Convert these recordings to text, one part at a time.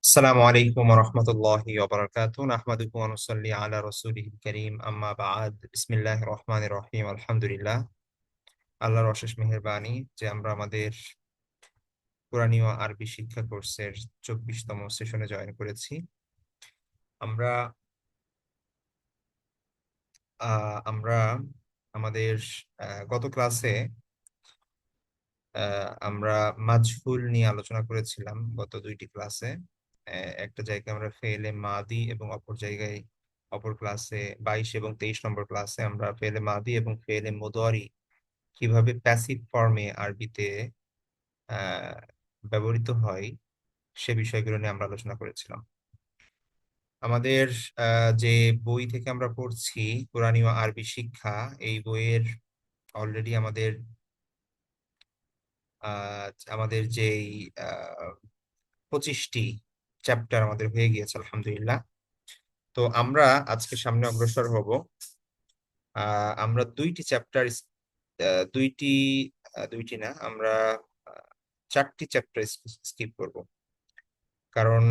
السلام عليكم ورحمة الله وبركاته نحمده ونصلي على رسوله الكريم أما بعد بسم الله الرحمن الرحيم الحمد لله আল্লাহর অশেষ মেহেরবানি যে আমরা আমাদের কোরআনী ও আরবি শিক্ষা কোর্সের 24তম সেশনে জয়েন করেছি। আমরা আমরা আমাদের গত ক্লাসে আমরা মাজহুল নিয়ে আলোচনা করেছিলাম গত দুইটি ক্লাসে। একটা জায়গায় আমরা ফেলে মাদি এবং অপর ক্লাসে 22 এবং 23 নম্বর ক্লাসে আমরা ফেলে মাদি এবং ফেলে মুদারি কিভাবে প্যাসিভ ফর্মে আরবিতে আহ ব্যবহৃত হয় সে বিষয়গুলো নিয়ে আমরা আলোচনা করেছিলাম। আমাদের যে বই থেকে আমরা পড়ছি কোরআনী ও আরবি শিক্ষা, এই বইয়ের অলরেডি আমাদের যেই 25টি চ্যাপ্টার আমাদের হয়ে গিয়েছে আলহামদুলিল্লাহ। তো আমরা আজকে সামনে অগ্রসর হব। আমরা দুইটি চ্যাপ্টার, দুইটি দুইটি না, আমরা আহ, 4টি চ্যাপ্টার স্কিপ করব, কারণ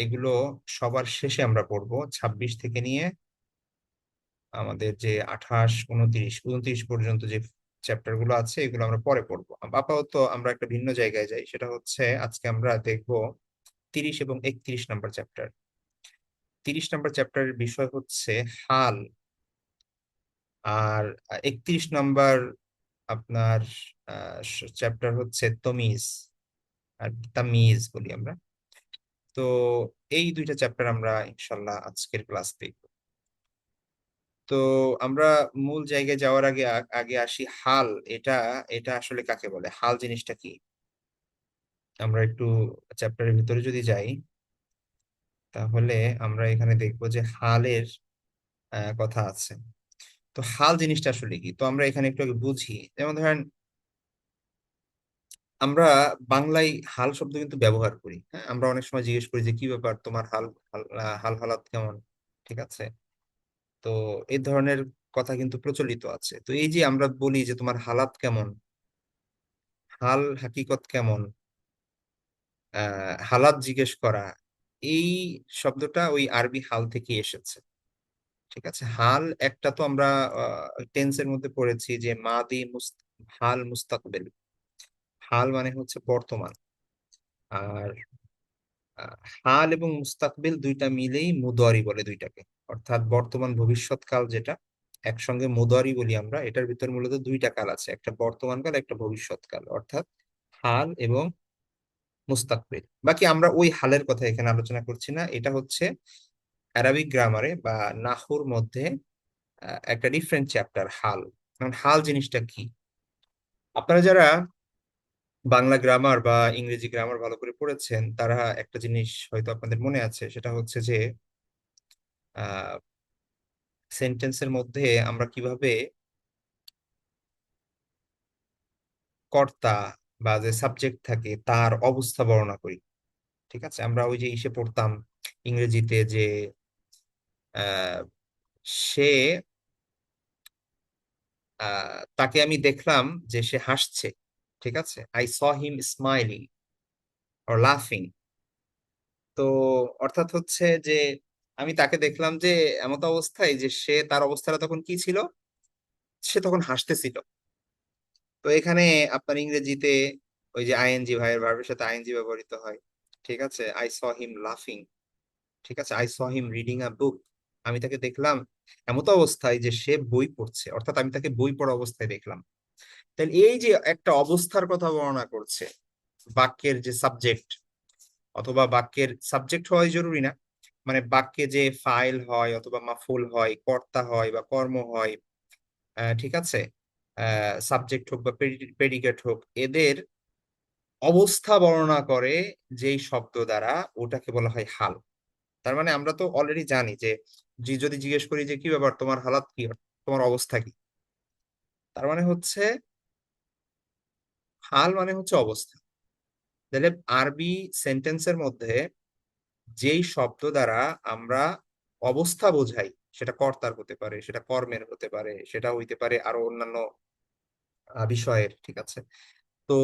এগুলো সবার শেষে আমরা পড়বো 26 থেকে নিয়ে আমাদের যে 28, 29, 29 পর্যন্ত যে চ্যাপ্টার গুলো আছে এগুলো আমরা পরে পড়বো। আপাতত আমরা একটা ভিন্ন জায়গায় যাই, সেটা হচ্ছে আজকে আমরা দেখবো 30 এবং 31 নম্বর চ্যাপ্টার। 30 নম্বর চ্যাপ্টারের বিষয় হচ্ছে হাল, আর 31 নম্বর আপনার চ্যাপ্টার হচ্ছে তমিজ, আর তামিজ বলি আমরা। তো এই দুইটা চ্যাপ্টার আমরা ইনশাল্লাহ আজকের ক্লাস দেখব। তো আমরা মূল জায়গায় যাওয়ার আগে আগে আসি হাল। এটা এটা আসলে কাকে বলে, হাল জিনিসটা কি? আমরা একটু চ্যাপ্টারের ভিতরে যদি যাই, তাহলে আমরা এখানে দেখবো যে হালের কথা আছে। তো হাল জিনিসটা আসলে কি, তো আমরা এখানে একটু আগে বুঝি। যেমন ধরেন, আমরা বাংলায় হাল শব্দ কিন্তু ব্যবহার করি। হ্যাঁ, আমরা অনেক সময় জিজ্ঞেস করি যে কি ব্যাপার, তোমার হাল হাল হাল হালাত কেমন, ঠিক আছে? তো এই ধরনের কথা কিন্তু প্রচলিত আছে। তো এই যে আমরা বলি যে তোমার হালাত কেমন, হাল হাকিকত কেমন, হালাত জিজ্ঞেস করা, এই শব্দটা ওই আরবি হাল থেকে এসেছে। ঠিক আছে, হাল একটা তো আমরা টেন্সের মধ্যে পড়েছি যে হাল মুস্তাকবেল। হাল মানে হচ্ছে বর্তমান, আর হাল এবং মুস্তাকবিল দুইটা মিলেই মুদারি বলে দুইটাকে। অর্থাৎ বর্তমান ভবিষ্যৎ কাল যেটা একসঙ্গে মুদারি বলি আমরা, এটার ভিতর মূলত দুইটা কাল আছে, একটা বর্তমান কাল, একটা ভবিষ্যৎ কাল, অর্থাৎ হাল এবং মুস্তাকবিল। বাকি আমরা ওই হালের কথা এখানে আলোচনা করছি না। এটা হচ্ছে অ্যারাবিক গ্রামারে বা নাহুর মধ্যে একটা ডিফারেন্ট চ্যাপ্টার হাল। কারণ হাল জিনিসটা কি, আপনারা যারা বাংলা গ্রামার বা ইংরেজি গ্রামার ভালো করে পড়েছেন তারা একটা জিনিস হয়তো আপনাদের মনে আছে, সেটা হচ্ছে যে সেন্টেন্সের মধ্যে আমরা কিভাবে কর্তা বা যে সাবজেক্ট থাকে তার অবস্থা বর্ণনা করি। ঠিক আছে, আমরা ওই যে ইসে পড়তাম ইংরেজিতে যে আহ, সে তাকে আমি দেখলাম যে সে হাসছে। ঠিক আছে, I saw him smiling or লাফিং। তো অর্থাৎ হচ্ছে যে আমি তাকে দেখলাম যে এমত অবস্থায় যে সে, তার অবস্থাটা তখন কি ছিল, সে তখন হাসতেছিল। তো এখানে আপনার ইংরেজিতে ওই যে আইএনজি, ভাইয়ের ভার্বের সাথে আইএনজি ব্যবহৃত হয়। ঠিক আছে, আই স হিম লাফিং। ঠিক আছে, I saw him reading a বুক। আমি তাকে দেখলাম এমত অবস্থায় যে সে বই পড়ছে, অর্থাৎ আমি তাকে বই পড়া অবস্থায় দেখলাম। তাহলে এই যে একটা অবস্থার কথা বর্ণনা করছে, বাক্যের যে সাবজেক্ট, অথবা বাক্যের সাবজেক্ট হওয়াই জরুরি না, মানে বাক্যে যে ফাইল হয় অথবা মাফুল হয়, কর্তা হয় বা কর্ম হয়, ঠিক আছে, সাবজেক্ট হোক বা প্রেডিকেট হোক, এদের অবস্থা বর্ণনা করে যেই শব্দ দ্বারা, ওটাকে বলা হয় হাল। তার মানে আমরা তো অলরেডি জানি যে যদি জিজ্ঞেস করি যে কি ব্যাপার, তোমার হালাত কি, তোমার অবস্থা কি, তার মানে হচ্ছে হাল মানে হচ্ছে অবস্থা। তাহলে আরবি সেন্টেন্সের মধ্যে যেই শব্দ দ্বারা আমরা অবস্থা বোঝাই, সেটা কর্তার হতে পারে, সেটা কর্মের হতে পারে, সেটা হইতে পারে আরো অন্যান্য বিষয়ের। ঠিক আছে, তো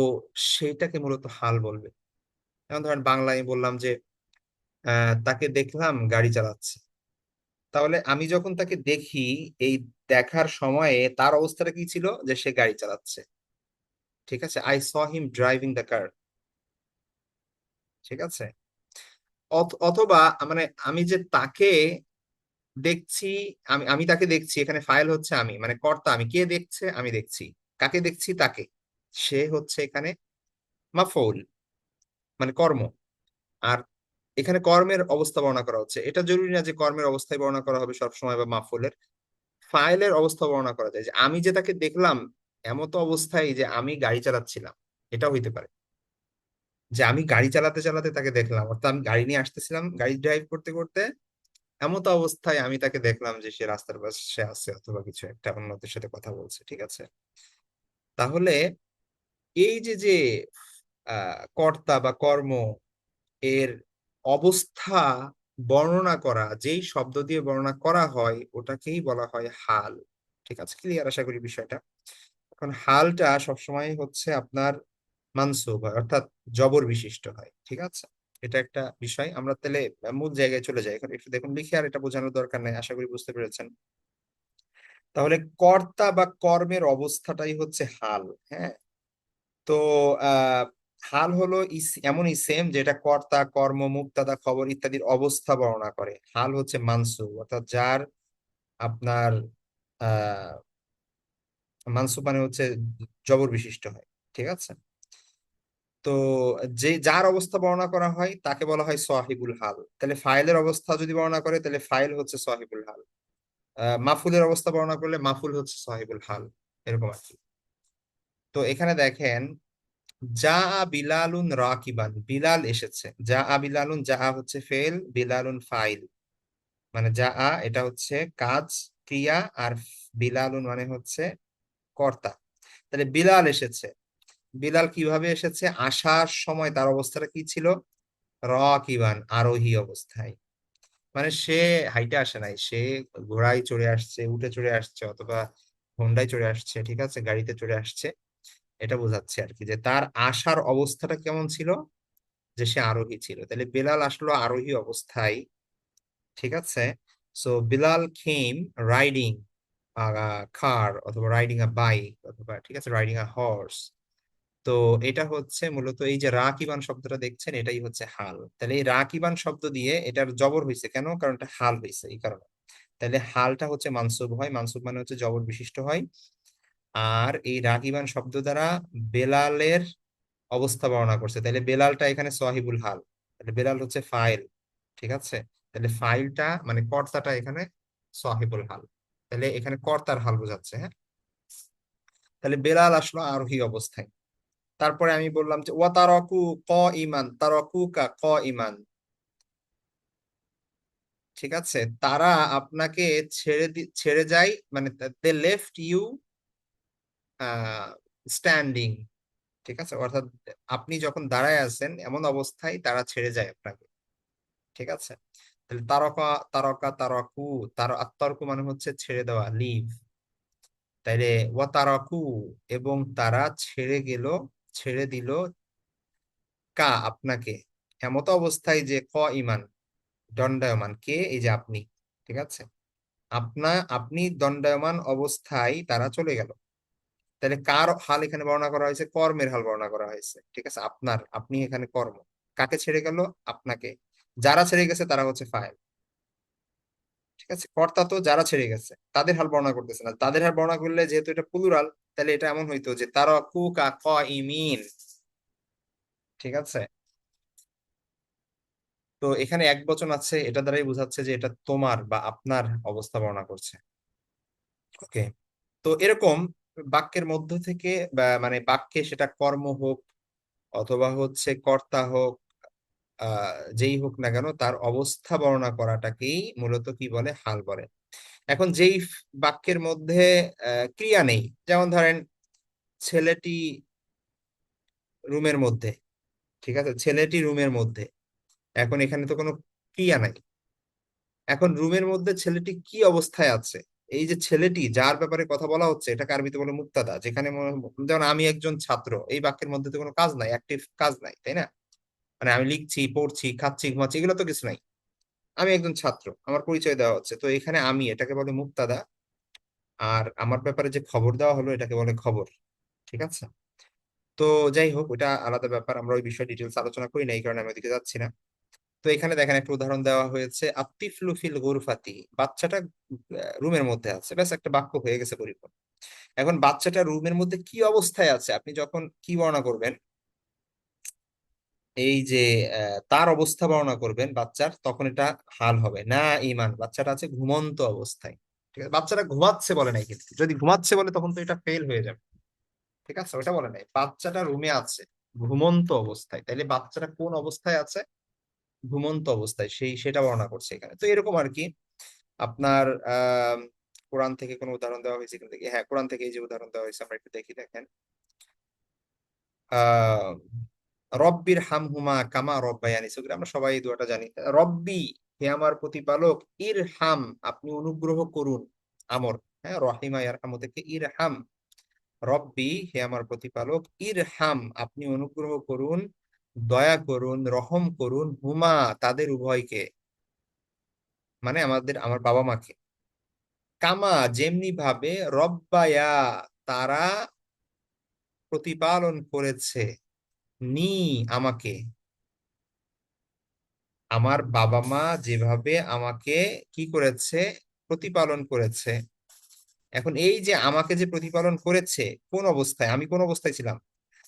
সেইটাকে মূলত হাল বলবে। যেমন ধরেন বাংলায় বললাম যে তাকে দেখলাম গাড়ি চালাচ্ছে। তাহলে আমি যখন তাকে দেখি, এই দেখার সময়ে তার অবস্থাটা কি ছিল, যে সে গাড়ি চালাচ্ছে। ঠিক আছে, I saw him driving the car. ঠিক আছে, অথবা মানে আমি যে তাকে দেখছি, আমি আমি তাকে দেখছি, এখানে ফাইল হচ্ছে আমি, মানে কর্তা আমি, কে দেখছে, আমি দেখছি, কাকে দেখছি, তাকে। সে হচ্ছে এখানে মাফউল, মানে কর্ম। আর এখানে কর্মের অবস্থা বর্ণনা করা হচ্ছে, এটা জরুরি না যে কর্মের অবস্থায় বর্ণনা করা হবে সবসময় বা মাফউলের। ফাইলের অবস্থা বর্ণনা করা যায়, যে আমি যে তাকে দেখলাম এমতো অবস্থায় যে আমি গাড়ি চালাচ্ছিলাম, এটা হইতে পারে। যে আমি গাড়ি চালাতে চালাতে তাকে দেখলাম, অর্থাৎ আমি গাড়ি নিয়ে আসতেছিলাম, গাড়ি ড্রাইভ করতে করতে এমতো অবস্থায় আমি তাকে দেখলাম যে সে রাস্তার পাশে আছে, অথবা কিছু একটা অন্যদের সাথে কথা বলছে। ঠিক আছে, তাহলে এই যে যে কর্তা বা কর্ম এর অবস্থা বর্ণনা করা, যেই শব্দ দিয়ে বর্ণনা করা হয় ওটাকেই বলা হয় হাল। ঠিক আছে, ক্লিয়ার আশা করি বিষয়টা। এখন হালটা সবসময় হচ্ছে আপনার মানসুব হয়, অর্থাৎ জবর বিশিষ্ট হয়। ঠিক আছে, এটা একটা বিষয়। আমরা তাহলে মূল জায়গায় চলে যাই। এখন একটু দেখুন লিখে, আর এটা বোঝানোর দরকার নেই, আশা করি বুঝতে পেরেছেন। তাহলে কর্তা বা কর্মের অবস্থাটাই হচ্ছে হাল। হ্যাঁ, তো আহ হাল হলো এমন ইসেম যেটা কর্তা, কর্ম, মুবতাদা, খবর ইত্যাদির অবস্থা বর্ণনা করে। হাল হচ্ছে মানসুব, অর্থাৎ যার আপনার আহ মানসুব মানে হচ্ছে জবর বিশিষ্ট হয়। ঠিক আছে, তো যে যার অবস্থা বর্ণনা করা হয় তাকে বলা হয় সাহিবুল হাল। তাহলে ফাইলের অবস্থা যদি বর্ণনা করে তাহলে ফাইল হচ্ছে সাহিবুল হাল। মাফুলের অবস্থা বর্ণনা করলে মাফুল হচ্ছে সাহিবুল হাল, এরকম আর কি। তো এখানে দেখেন, যা বিলালুন রাকিবান, বিলাল এসেছে। যা বিলালুন, যা হচ্ছে ফেল, বিলালুন ফাইল। মানে যা এটা হচ্ছে কাজ, ক্রিয়া, আর বিলালুন মানে হচ্ছে কর্তা। তাহলে বিলাল এসেছে। বিলাল কিভাবে এসেছে, আসার সময় তার অবস্থাটা কি ছিল, রাকিবান, আরোহী অবস্থায়। মানে সে হাইটে আসে নাই, সে ঘোড়ায় চড়ে আসছে, উঠে চড়ে আসছে, অথবা হোন্ডায় চড়ে আসছে। ঠিক আছে, গাড়িতে চড়ে আসছে। এটা বোঝাচ্ছে আর কি, যে তার আসার অবস্থাটা কেমন ছিল, যে সে আরোহী ছিল। তাহলে বিলাল আসলো আরোহী অবস্থায়। ঠিক আছে, সো বিলাল খেম রাইডিং কার, অথবা রাইডিং আ বাইক, অথবা ঠিক আছে রাইডিং আ হর্স। তো এটা হচ্ছে মূলত এই যে রাকিবান শব্দটা দেখছেন, এটাই হচ্ছে হাল। তাহলে এই রাকিবান শব্দ দিয়ে এটার জবর হয়েছে কেন, কারণ এটা হাল হয়েছে এই কারণে। তাহলে হালটা হচ্ছে মানসুব হয়, মানসুব মানে হচ্ছে জবর বিশিষ্ট হয়। আর এই রাকিবান শব্দ দ্বারা বেলালের অবস্থা বর্ণনা করছে, তাহলে বেলালটা এখানে সাহিবুল হাল। তাহলে বেলাল হচ্ছে ফাইল। ঠিক আছে, তাহলে ফাইলটা মানে কর্তাটা এখানে সাহিবুল হাল। তাহলে এখানে কর্তার হাল বোঝাচ্ছে। হ্যাঁ, তাহলে বেলাল আসলো আরোহী অবস্থায়। তারপরে আমি বললাম যে ওয়া তারাকু ক ইমান, তারাকু কা ক ইমান। ঠিক আছে, তারা আপনাকে ছেড়ে যায়, মানে দে লেফট ইউ স্ট্যান্ডিং। ঠিক আছে, অর্থাৎ আপনি যখন দাঁড়ায় আছেন এমন অবস্থায় তারা ছেড়ে যায় আপনাকে। ঠিক আছে, তাহলে তারকা, তারকা, তারাকু, তার আত্মারকু মানে হচ্ছে ছেড়ে দেওয়া, লিভ। তাইলে ওয়া তারাকু, এবং তারা ছেড়ে গেল, ছেড়ে দিল, কা আপনাকে, এমত অবস্থায় যে ক ইমান, দণ্ডায়মান, কে, এই যে আপনি। ঠিক আছে, আপনি দণ্ডায়মান অবস্থায় তারা চলে গেল। তাহলে কার হাল এখানে বর্ণনা করা হয়েছে, কর্মের হাল বর্ণনা করা হয়েছে। ঠিক আছে, আপনার, আপনি এখানে কর্ম। কাকে ছেড়ে গেল, আপনাকে। যারা ছেড়ে গেছে তারা হচ্ছে ফাইল। ঠিক আছে, কর্তা তো যারা ছেড়ে গেছে তাদের হাল বর্ণনা করতেছে না, তাদের হাল বর্ণনা করলে যেহেতু এটা প্লুরাল, তাহলে এটা এমন হইতো যে তারা কুকা ক ইমিন। ঠিক আছে, তো এখানে এক বচন আছে, এটা দ্বারাই বোঝাচ্ছে যে এটা তোমার বা আপনার অবস্থা বর্ণনা করছে। ওকে, তো এরকম বাক্যের মধ্য থেকে, বা মানে বাক্যে সেটা কর্ম হোক অথবা হচ্ছে কর্তা হোক, যেই হোক না কেন, তার অবস্থা বর্ণনা করাটাকেই মূলত কি বলে, হাল বলে। এখন যেই বাক্যের মধ্যে ক্রিয়া নেই, যেমন ধরেন ছেলেটি রুমের মধ্যে। ঠিক আছে, ছেলেটি রুমের মধ্যে, এখন এখানে তো কোনো ক্রিয়া নাই। এখন রুমের মধ্যে ছেলেটি কি অবস্থায় আছে, এই যে ছেলেটি যার ব্যাপারে কথা বলা হচ্ছে, এটা আরবিতে বলে মুক্তাদা। যেখানে যেমন আমি একজন ছাত্র, এই বাক্যের মধ্যে তো কোনো কাজ নাই, অ্যাক্টিভ কাজ নাই, তাই না? মানে আমি লিখছি, পড়ছি, খাচ্ছি, ঘুমাচ্ছি, এগুলো তো কিছু নাই। আমি একজন ছাত্র, আমার পরিচয় দেওয়া হচ্ছে, তো এখানে আমি এটাকে বলে মুক্তাদা, আর আমার ব্যাপারে যে খবর দেওয়া হলো এটাকে বলে খবর। ঠিক আছে। তো যাই হোক, ওটা আলাদা ব্যাপার, আমরা ওই বিষয়ে ডিটেলস আলোচনা করি না, এই কারণে আমি ওদিকে যাচ্ছি না। তো এখানে দেখেন একটা উদাহরণ দেওয়া হয়েছে, আতিফলু ফিল গুরফাতি, বাচ্চাটা রুমের মধ্যে আছে, ব্যাস একটা বাক্য হয়ে গেছে পরিপূর্ণ। এখন বাচ্চাটা রুমের মধ্যে কি অবস্থায় আছে, আপনি যখন কি বর্ণনা করবেন, এই যে তার অবস্থা বর্ণনা করবেন বাচ্চার, তখন এটা হাল হবে না। ইমান, বাচ্চাটা আছে ঘুমন্ত অবস্থায়। ঠিক আছে, বাচ্চাটা ঘুমাচ্ছে বলে নাই, কিন্তু যদি ঘুমাচ্ছে বলে তখন তো এটা ফেল হয়ে যাবে। ঠিক আছে, ওটা বলে নাই, বাচ্চাটা রুমে আছে ঘুমন্ত অবস্থায়, তাইলে বাচ্চাটা কোন অবস্থায় আছে? ঘুমন্ত অবস্থায়, সেটা বর্ণনা করছে এখানে। তো এরকম আর কি। আপনার কোরআন থেকে কোনো উদাহরণ দেওয়া হয়েছে এখান থেকে? হ্যাঁ, কোরআন থেকে এই যে উদাহরণ দেওয়া হয়েছে, আমরা একটু দেখি, দেখেন। আহ রব্বির হামহুমা কামা রব্বায়ানি সগীরা, আমরা সবাই এই দোয়াটা জানি। রব্বি, হে আমার প্রতিপালক, ইরহাম, আপনি অনুগ্রহ করুন। আমর, হ্যাঁ, রহিমা ইয়ারহামু থেকে ইরহাম। রব্বি, হে আমার প্রতিপালক, ইরহাম, আপনি অনুগ্রহ করুন, দয়া করুন, রহম করুন, হুমা, তাদের উভয়কে, মানে আমার বাবা মাকে, কামা, যেমনি ভাবে, রব্বায়া, তারা প্রতিপালন করেছে, নি, আমাকে, আমার বাবা মা যেভাবে আমাকে কি করেছে, প্রতিপালন করেছে। এখন এই যে আমাকে যে প্রতিপালন করেছে, কোন অবস্থায়, আমি কোন অবস্থায় ছিলাম?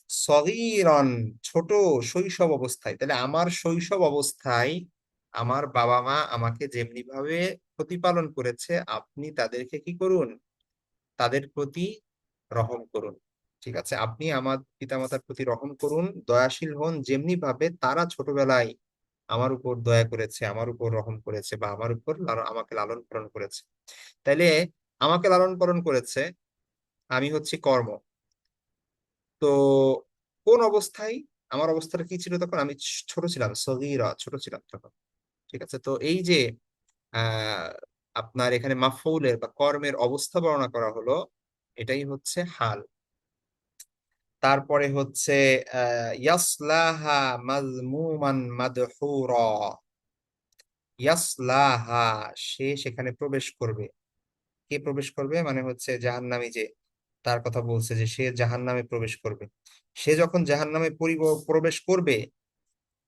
সগীরন, ছোট, শৈশব অবস্থায়। তাহলে আমার শৈশব অবস্থায় আমার বাবা মা আমাকে যেমনি ভাবে প্রতিপালন করেছে, আপনি তাদেরকে কি করুন, তাদের প্রতি রহম করুন। ঠিক আছে, আপনি আমার পিতামাতার প্রতি রহম করুন, দয়াশীল হন, যেমনি ভাবে তারা ছোটবেলায় আমার উপর দয়া করেছে, আমার উপর রহম করেছে, বা আমার উপর আমাকে লালন পালন করেছে। তাইলে আমাকে লালন পালন করেছে, আমি হচ্ছে কর্ম। তো কোন অবস্থায়, আমার অবস্থাটা কি ছিল তখন? আমি ছোট ছিলাম, সগীরা, ছোট ছিলাম তখন। ঠিক আছে, তো এই যে আহ আপনার এখানে মাফউলের বা কর্মের অবস্থা বর্ণনা করা হলো, এটাই হচ্ছে হাল। তারপরে হচ্ছে ইয়াসলাহা মাযমুমান মাদহুরা, ইয়াসলাহা, সে সেখানে প্রবেশ করবে। কে প্রবেশ করবে? মানে হচ্ছে জাহান্নামী, যে তার কথা বলছে যে সে জাহান্নামে প্রবেশ করবে। সে যখন জাহান্নামে প্রবেশ করবে,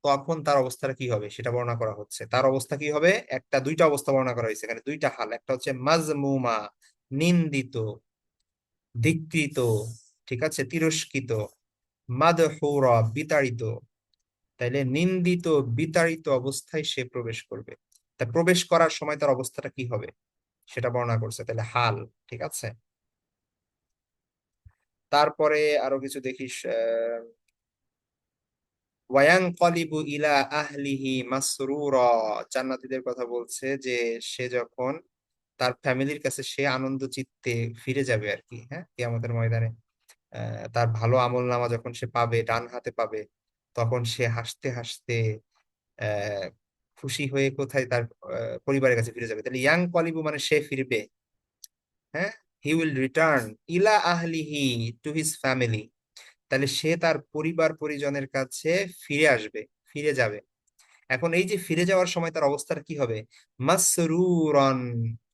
তখন তার অবস্থাটা কি হবে সেটা বর্ণনা করা হচ্ছে। তার অবস্থা কি হবে? দুইটা অবস্থা বর্ণনা করা হয়েছে এখানে, দুইটা হাল। একটা হচ্ছে মাজমুমা, নিন্দিত, ধিক্কৃত, ঠিক আছে, তিরস্কৃত, মাদহুরা, বিতাড়িত। তাইলে নিন্দিত, বিতাড়িত অবস্থায় সে প্রবেশ করবে। তা প্রবেশ করার সময় তার অবস্থাটা কি হবে সেটা বর্ণনা করছে, তাহলে হাল। ঠিক আছে, তারপরে আরো কিছু দেখিস। ওয়ায়ানকালিবু ইলা আহলিহি মাসরুরা, জান্নাতীদের কথা বলছে যে সে যখন তার ফ্যামিলির কাছে সে আনন্দ চিত্তে ফিরে যাবে আর কি, হ্যাঁ, কিয়ামতের ময়দানে। তার ভালো আমল নামা যখন সে পাবে, ডান হাতে পাবে, তখন সে হাসতে হাসতে আহ খুশি হয়ে কোথায়, তার পরিবারের কাছে ফিরে যাবে। তাহলে ইয়াং কলিবু মানে সে ফিরবে, হ্যাঁ, হি উইল রিটার্ন ইলা আহলিহি, টু হিজ ফ্যামিলি। তাহলে সে তার পরিবার পরিজনের কাছে ফিরে আসবে, ফিরে যাবে। এখন এই যে ফিরে যাওয়ার সময় তার অবস্থাটা কি হবে? মাসরুরন,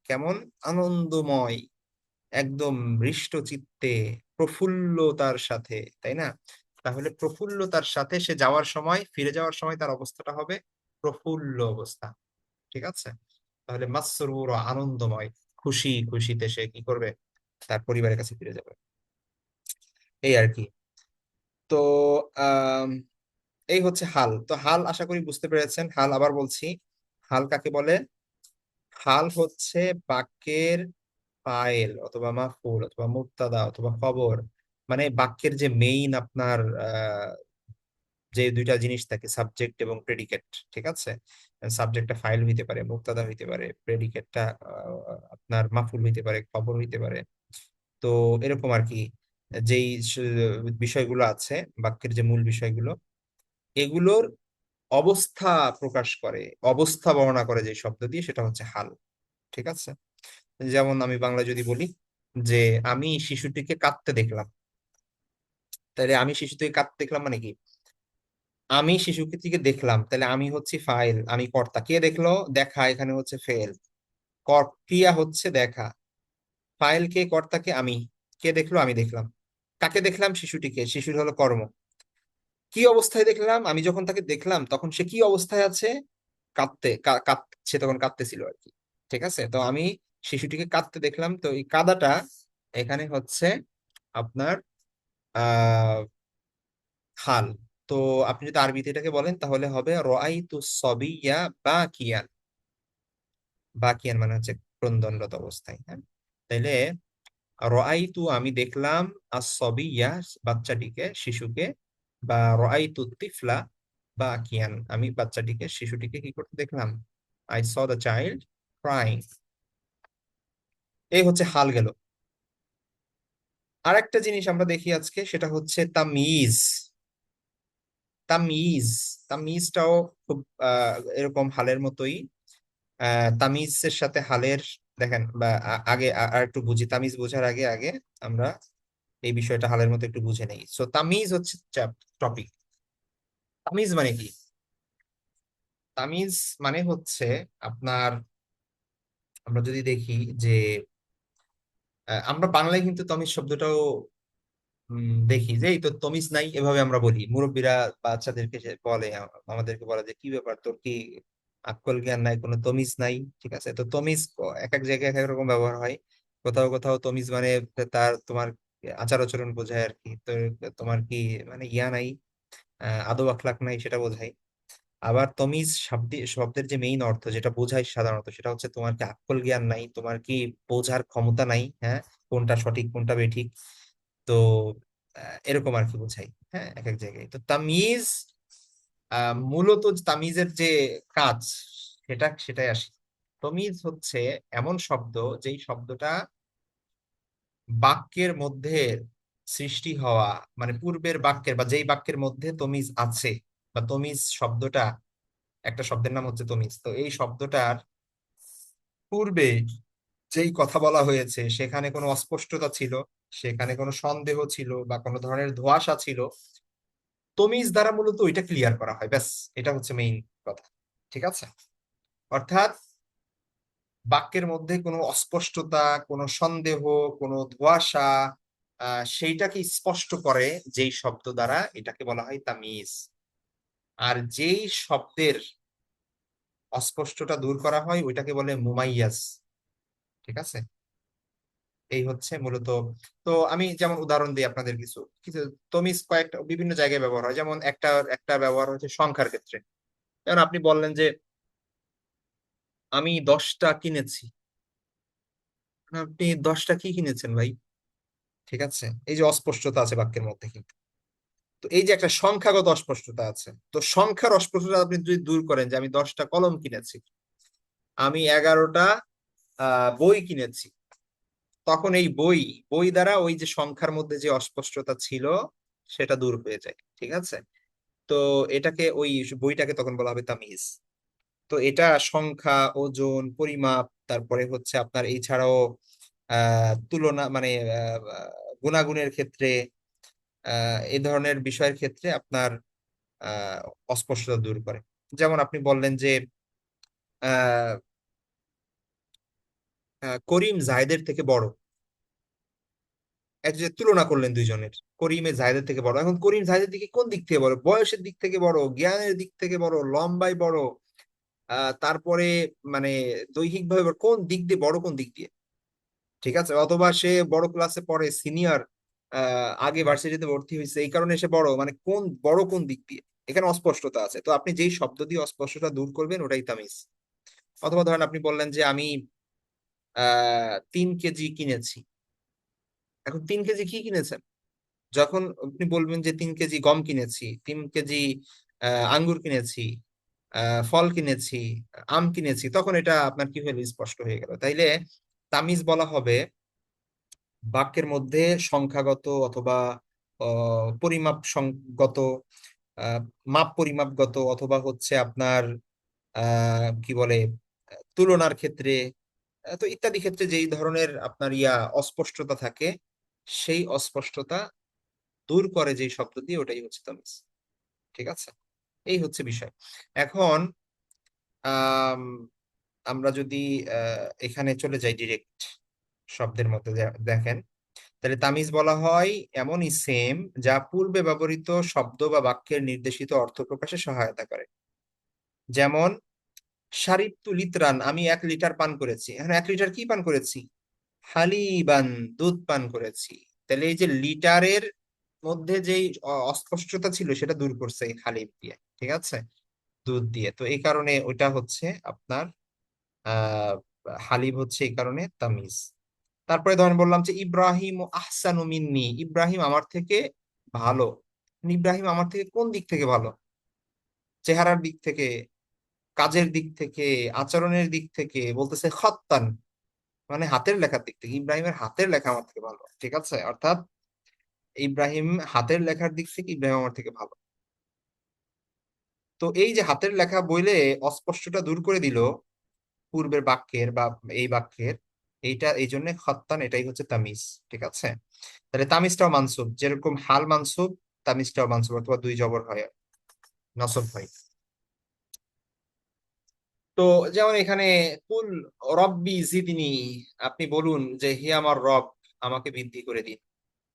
কেমন? আনন্দময়, একদম হৃষ্ট চিত্তে, প্রফুল্লতার সাথে, তাই না? তাহলে প্রফুল্লতার সাথে সে যাওয়ার সময়, ফিরে যাওয়ার সময় তার অবস্থাটা হবে প্রফুল্ল অবস্থা। ঠিক আছে, তাহলে মাসরুর, আনন্দময়, খুশি খুশিতে সে কি করবে, তার পরিবারের কাছে ফিরে যাবে। এই আর কি। তো আহ এই হচ্ছে হাল। তো হাল আশা করি বুঝতে পেরেছেন। হাল আবার বলছি, হাল কাকে বলে? হাল হচ্ছে বাক্যের ফাইল অথবা মাফউল অথবা মুবতাদা অথবা খবর, মানে বাক্যের যে মেইন আপনার যে দুইটা জিনিস থাকে, সাবজেক্ট এবং প্রেডিকেট। ঠিক আছে, সাবজেক্টটা ফাইল হইতে পারে, মুবতাদা হইতে পারে, প্রেডিকেটটা আপনার মাফউল হইতে পারে, খবর হইতে পারে। তো এরকম আর কি, যেই বিষয়গুলো আছে, বাক্যের যে মূল বিষয়গুলো, এগুলোর অবস্থা প্রকাশ করে, অবস্থা বর্ণনা করে যে শব্দ দিয়ে, সেটা হচ্ছে হাল। ঠিক আছে, যেমন আমি বাংলা যদি বলি যে আমি শিশুটিকে কাঁদতে দেখলাম, তাহলে আমি শিশুটিকে কাঁদতে দেখলাম মানে কি? আমি শিশুটিকে দেখলাম, তাহলে আমি হচ্ছে ফাইল, আমি কর্তা। কে দেখলো? দেখা, এখানে হচ্ছে ফেল। ক্রিয়া হচ্ছে দেখা। ফাইল কে? কর্তাকে আমি। কে দেখলো? আমি দেখলাম। কাকে দেখলাম? শিশুটিকে। শিশুর হলো কর্ম। কি অবস্থায় দেখলাম? আমি যখন তাকে দেখলাম তখন সে কি অবস্থায় আছে? সে তখন কাঁদতেছিল আর কি। ঠিক আছে, তো আমি শিশুটিকে কাঁদতে দেখলাম, তো এই কাদাটা এখানে হচ্ছে আপনার আহ হাল। তো আপনি যদি আরবিতে এটাকে বলেন তাহলে হবে রাআইতু সাবিয়্যা বাকিয়ান। বাকিয়ান মানে হচ্ছে ক্রন্দনরত অবস্থায়, হ্যাঁ। তাইলে রাআইতু আমি দেখলাম, আস-সাবিয়্যা বাচ্চাটিকে, শিশুকে, বা রাআইতু তিফলা বাকিয়ান আমি বাচ্চাটিকে, শিশুটিকে কি করতে দেখলাম? I saw the child crying. এই হচ্ছে হাল গেল। আরেকটা জিনিস আমরা দেখি আজকে, সেটা হচ্ছে তামিজ। তামিজ, তামিজটাও খুব এরকম হালের মতোই। তামিজের সাথে হালের, দেখেন বা আগে আর একটু বুঝি, তামিজ বোঝার আগে আগে আমরা এই বিষয়টা হালের মতো একটু বুঝে নেই। সো তামিজ হচ্ছে টপিক। তামিজ মানে কি? তামিজ মানে হচ্ছে আপনার, আমরা যদি দেখি যে আমরা বাংলায় কিন্তু তামিজ শব্দটাও দেখি যে এই তো তমিজ নাই, এভাবে আমরা বলি। মুরব্বীরা বাচ্চাদেরকে বলে, আমাদেরকে বলে যে কি ব্যাপার, তোর কি আক্কল জ্ঞান নাই, কোনো তমিজ নাই। ঠিক আছে, তো তমিজ এক এক জায়গায় এক এক রকম ব্যবহার হয়। কোথাও কোথাও তমিজ মানে তোমার আচার আচরণ বোঝায় আর কি। তো তোমার কি মানে ইয়া নাই, আদব আখলাক নাই, সেটা বোঝায়। আবার তমিজ শব্দের যে মেইন অর্থ যেটা বোঝায় সাধারণত, সেটা হচ্ছে তোমার কি আক্কল জ্ঞান নাই, তোমার কি বোঝার ক্ষমতা নাই, হ্যাঁ, কোনটা সঠিক কোনটা বেঠিক। তো এরকম আর কি বোঝাই, হ্যাঁ, এক এক জায়গায়। তো তামিজ মূলত তামিজের যে কাজ, সেটাই আসে। তমিজ হচ্ছে এমন শব্দ, যেই শব্দটা বাক্যের মধ্যে সৃষ্টি হওয়া, মানে পূর্বের বাক্যের বা যেই বাক্যের মধ্যে তমিজ আছে, বা তমিজ শব্দটা, একটা শব্দের নাম হচ্ছে তমিজ। তো এই শব্দটার পূর্বে যেই কথা বলা হয়েছে সেখানে কোনো অস্পষ্টতা ছিল, সেখানে কোনো সন্দেহ ছিল, বা কোনো ধরনের ধোঁয়াশা ছিল, তমিজ দ্বারা মূলত ওইটা ক্লিয়ার করা হয়, ব্যাস। এটা হচ্ছে মেইন কথা। ঠিক আছে, অর্থাৎ বাক্যের মধ্যে কোনো অস্পষ্টতা, কোনো সন্দেহ, কোনো ধোঁয়াশা, সেইটাকে স্পষ্ট করে যেই শব্দ দ্বারা, এটাকে বলা হয় তামিজ। আর যেই শব্দের অস্পষ্টতা দূর করা হয় ওইটাকে বলে মুমাইয়াজ। ঠিক আছে, এই হচ্ছে মূলত। তো আমি যেমন উদাহরণ দিই আপনাদের, কিছু কিছু তমিজ কয়েকটা বিভিন্ন জায়গায় ব্যবহার হয়। যেমন একটা একটা ব্যবহার হচ্ছে সংখ্যার ক্ষেত্রে। যেমন আপনি বললেন যে আমি 10টা কিনেছি। আপনি 10টা কি কিনেছেন ভাই? ঠিক আছে, এই যে অস্পষ্টতা আছে বাক্যের মধ্যে কিন্তু। তো এই যে একটা সংখ্যাগত অস্পষ্টতা আছে, তো সংখ্যার অস্পষ্টতা আপনি যদি দূর করেন, যে আমি 10টা কলম কিনেছি, আমি 11টা বই কিনেছি, তখন এই বই, বই দ্বারা ওই যে সংখ্যার মধ্যে যে অস্পষ্টতা ছিল সেটা দূর হয়ে যায়। ঠিক আছে, তো এটাকে ওই বইটাকে তখন বলা হবে তামিজ। তো এটা সংখ্যা, ওজন, পরিমাপ, তারপরে হচ্ছে আপনার এই ছাড়াও তুলনা মানে গুণাগুণের ক্ষেত্রে, এই ধরনের বিষয়ের ক্ষেত্রে আপনার আহ অস্পষ্টতা দূর করে। যেমন আপনি বললেন যে আহ করিম জাহেদের থেকে বড়। এক যে তুলনা করলেন দুইজনের, করিমে জাহেদের থেকে বড়। এখন করিম জাহেদের দিকে কোন দিক থেকে বড়? বয়সের দিক থেকে বড়, জ্ঞানের দিক থেকে বড়, লম্বায় বড়, তারপরে মানে দৈহিক ভাবে কোন দিক দিয়ে বড়, কোন দিক দিয়ে? ঠিক আছে, অথবা সে বড় ক্লাসে পড়ে, সিনিয়র, আগে ভার্সিটিতে ভর্তি হয়েছে, এই কারণে সে বড়, মানে কোন বড় কোন দিক দিয়ে? এখানে অস্পষ্টতা আছে, তো আপনি যেই শব্দ দিয়ে অস্পষ্টতা দূর করবেন ওটাই তামিজ। অথবা ধরেন আপনি বললেন যে আমি 3 কেজি কিনেছি। এখন 3 কেজি কি কিনেছেন? যখন আপনি বলবেন যে 3 কেজি গম কিনেছি, 3 কেজি আঙ্গুর কিনেছি, ফল কিনেছি, আম কিনেছি, তখন এটা আপনার কি হলো? স্পষ্ট হয়ে গেল। তাইলে তামিজ বলা হবে বাক্যের মধ্যে সংখ্যাগত অথবা পরিমাপ গত, আহ, মাপ পরিমাপগত, অথবা হচ্ছে আপনার কি বলে তুলনার ক্ষেত্রে, তো ইত্যাদি ক্ষেত্রে যেই ধরনের আপনার অস্পষ্টতা থাকে, সেই অস্পষ্টতা দূর করে যেই শব্দ দিয়ে, ওটাই হচ্ছে তামিজ। ঠিক আছে। এই হচ্ছে বিষয়। এখন আম, আমরা যদি এখানে চলে যাই ডিরেক্ট শব্দের মধ্যে, দেখেন, তাহলে তামিজ বলা হয় এমন ইসেম যা পূর্বে ব্যবহৃত শব্দ বা বাক্যের নির্দেশিত অর্থ প্রকাশে সহায়তা করে। যেমন শারিবতু লিতরান, আমি 1 লিটার পান করেছি। এখন 1 লিটার কি পান করেছি? হালিবান, দুধ পান করেছি। তাহলে এই যে লিটারের মধ্যে যেই অস্পষ্টতা ছিল সেটা দূর করছে এই হালিব দিয়ে, ঠিক আছে, দুধ দিয়ে। তো এই কারণে ওইটা হচ্ছে আপনার আহ হালিব হচ্ছে এই কারণে তামিজ। তারপরে ধরেন বললাম যে ইব্রাহিম আহসানু মিন্নি, ইব্রাহিম আমার থেকে ভালো। ইব্রাহিম আমার থেকে কোন দিক থেকে ভালো? চেহারার দিক থেকে, কাজের দিক থেকে, আচরণের দিক থেকে, বলতেছে খত্তান, মানে হাতের লেখার দিক থেকে ইব্রাহিমের হাতের লেখা আমার থেকে ভালো, ঠিক আছে। অর্থাৎ ইব্রাহিম হাতের লেখার দিক থেকে ইব্রাহিম আমার থেকে ভালো। তো এই যে হাতের লেখা বইলে অস্পষ্টটা দূর করে দিল পূর্বের বাক্যের বা এই বাক্যের, এইটা এই জন্য খত্তান, এটাই হচ্ছে তামিজ, ঠিক আছে। তাহলে তামিজটাও মানসুব, যেরকম হাল মানসুব, তামিজটাও মানসুব, অথবা দুই জবর হয়, নসব হয়। তো যেমন এখানে কুল রব্বি জিদনি, আপনি বলুন যে হে আমার রব, আমাকে বৃদ্ধি করে দিন।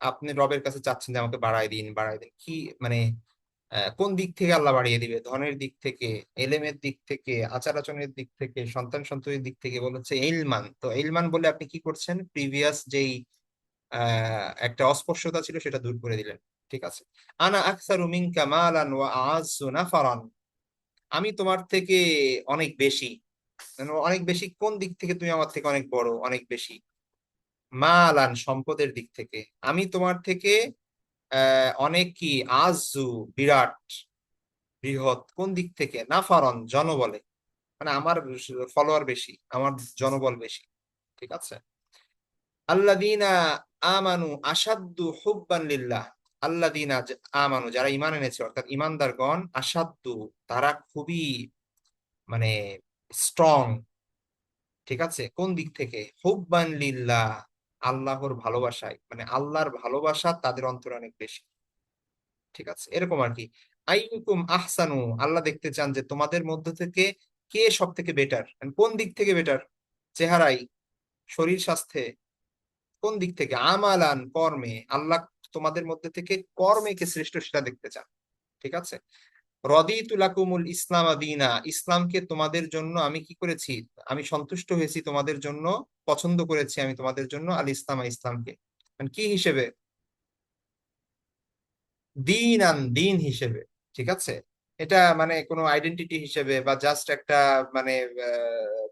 আপনি রবের কাছে চাচ্ছেন যে আমাকে বাড়াই দিন, বাড়াই দিন, কি মানে কোন দিক থেকে আল্লাহ বাড়িয়ে দিবে? ধনের দিক থেকে, এলেমের দিক থেকে, আচার আচরণের দিক থেকে, সন্তান সন্ততির দিক থেকে, বলেছে ইলমান। তো ইলমান বলে আপনি কি করছেন? প্রিভিয়াস যেই একটা অস্পষ্টতা ছিল সেটা দূর করে দিলেন, ঠিক আছে। আনা আকসারু মিনকা মালান ওয়া আ'আজ্জু নাফারান, আমি তোমার থেকে অনেক বেশি। মানে অনেক বেশি কোন দিক থেকে? তুমি আমার থেকে অনেক বড়, অনেক বেশি। মালান, সম্পদের দিক থেকে আমি তোমার থেকে অনেক কি, আজু, বিরাট, বৃহৎ। কোন দিক থেকে? নাফারন, জনবলে, মানে আমার ফলোয়ার বেশি, আমার জনবল বেশি, ঠিক আছে। আল্লাযীনা আমানু আশাদ্দু হুব্বান লিল্লাহ, আল্লাযীনা আমানু, যারা ঈমান এনেছে, অর্থাৎ ঈমানদারগণ, আশাদ্দু, তারা খুবই মানে স্ট্রং, ঠিক আছে। কোন দিক থেকে? হুব্বান লিল্লাহ, আল্লাহর ভালোবাসায়, মানে আল্লাহর ভালোবাসা তাদের অন্তরে অনেক বেশি, ঠিক আছে, এরকম আর কি। আইয়ুকুম আহসানু, আল্লাহ দেখতে চান যে তোমাদের মধ্য থেকে কে সব থেকে বেটার। কোন দিক থেকে বেটার? চেহারাই, শরীর স্বাস্থ্যে, কোন দিক থেকে? আমালান, কর্মে, আল্লাহ তোমাদের মধ্যে থেকে কর্মে কে শ্রেষ্ঠ সেটা দেখতে চান, ঠিক আছে। রদিতু লাকুমুল ইসলাম দীনা, ইসলামকে তোমাদের জন্য আমি কি করেছি? আমি সন্তুষ্ট হয়েছি তোমাদের জন্য, পছন্দ করেছি আমি তোমাদের জন্য আল ইসলাম, ইসলামকে। মানে কি হিসেবে? দিন আন, দিন হিসেবে, ঠিক আছে। এটা মানে কোনো আইডেন্টিটি হিসেবে বা জাস্ট একটা মানে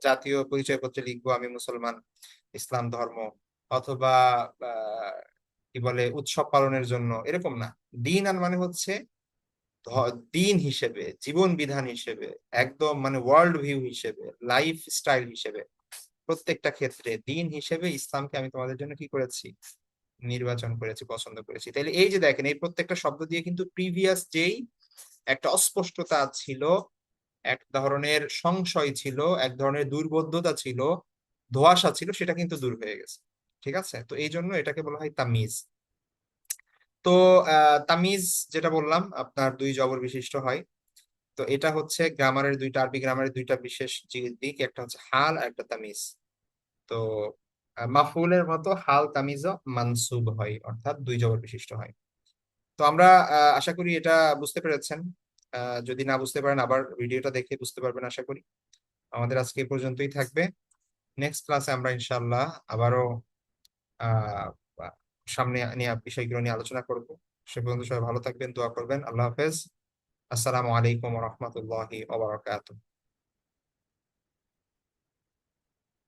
জাতীয় পরিচয়পত্রে লিখবো আমি মুসলমান, ইসলাম ধর্ম, অথবা কি বলে উৎসব পালনের জন্য, এরকম না। দিন আন মানে হচ্ছে দিন হিসেবে, জীবন বিধান হিসেবে, একদম মানে ওয়ার্ল্ড ভিউ হিসেবে, লাইফ স্টাইল হিসেবে, প্রত্যেকটা ক্ষেত্রে দিন হিসেবে ইসলামকে আমি তোমাদের জন্য কি করেছি? নির্বাচন করেছি, পছন্দ করেছি। তাইলে এই যে দেখেন, এই প্রত্যেকটা শব্দ দিয়ে কিন্তু প্রিভিয়াস যেই একটা অস্পষ্টতা ছিল, এক ধরনের সংশয় ছিল, এক ধরনের দুর্বোধ্যতা ছিল, ধোঁয়াশা ছিল, সেটা কিন্তু দূর হয়ে গেছে, ঠিক আছে। তো এই জন্য এটাকে বলা হয় তামিজ। তো তামিজ যেটা বললাম আপনার দুই জবর বিশিষ্ট হয়। তো এটা হচ্ছে গ্রামারের দুইটা, আরবি গ্রামারের দুইটা বিশেষ দিক, একটা হচ্ছে হাল আর একটা তামিজ। তো মাফউলের মতো হাল তামিজও মানসুব হয়, অর্থাৎ দুই জবর বিশিষ্ট হয়। তো আমরা আশা করি এটা বুঝতে পেরেছেন। যদি না বুঝতে পারেন আবার ভিডিওটা দেখে বুঝতে পারবেন আশা করি। আমাদের আজকে এ পর্যন্তই থাকবে। নেক্সট ক্লাসে আমরা ইনশাআল্লাহ আবারও আহ সামনে নিয়ে বিষয়গুলো নিয়ে আলোচনা করব। সে পর্যন্ত সবাই ভালো থাকবেন, দোয়া করবেন। আল্লাহ হাফেজ। আসসালামু আলাইকুম ওয়া রাহমাতুল্লাহি ওয়া বারাকাতুহু।